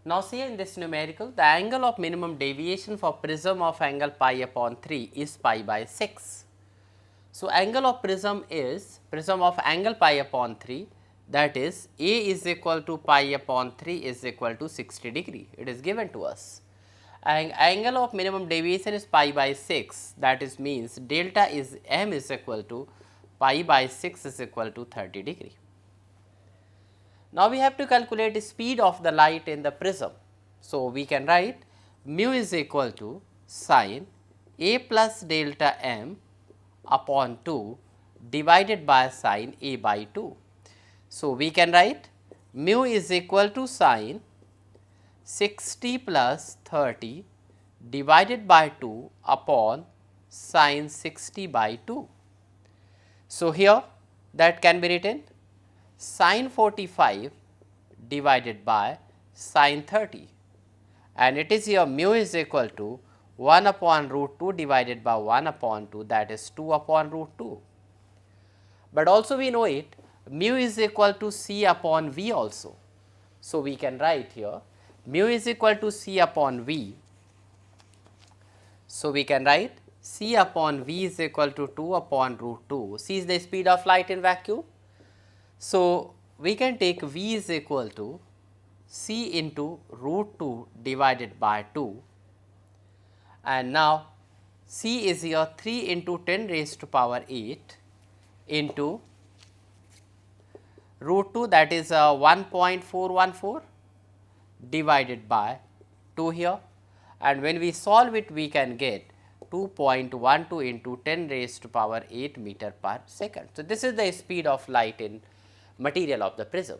Now, see in this numerical, the angle of minimum deviation for prism of angle pi upon 3 is pi by 6. So, angle of prism is prism of angle pi upon 3, that is A is equal to pi upon 3 is equal to 60 degree, it is given to us. And angle of minimum deviation is pi by 6, that is means delta is m is equal to pi by 6 is equal to 30 degree. Now, we have to calculate the speed of the light in the prism. So, we can write mu is equal to sin A plus delta m upon 2 divided by sin A by 2. So, we can write mu is equal to sin 60 plus 30 divided by 2 upon sin 60 by 2. So, here that can be written sin 45 divided by sin 30, and it is here mu is equal to 1 upon root 2 divided by 1 upon 2, that is 2 upon root 2. But also we know it mu is equal to c upon v also. So, we can write here mu is equal to c upon v. So, we can write c upon v is equal to 2 upon root 2. C is the speed of light in vacuum. So, we can take v is equal to c into root 2 divided by 2, and now c is here 3 into 10 raised to power 8 into root 2, that is 1.414 divided by 2 here, and when we solve it we can get 2.12 into 10 raised to power 8 meter per second. So, this is the speed of light in material of the prism.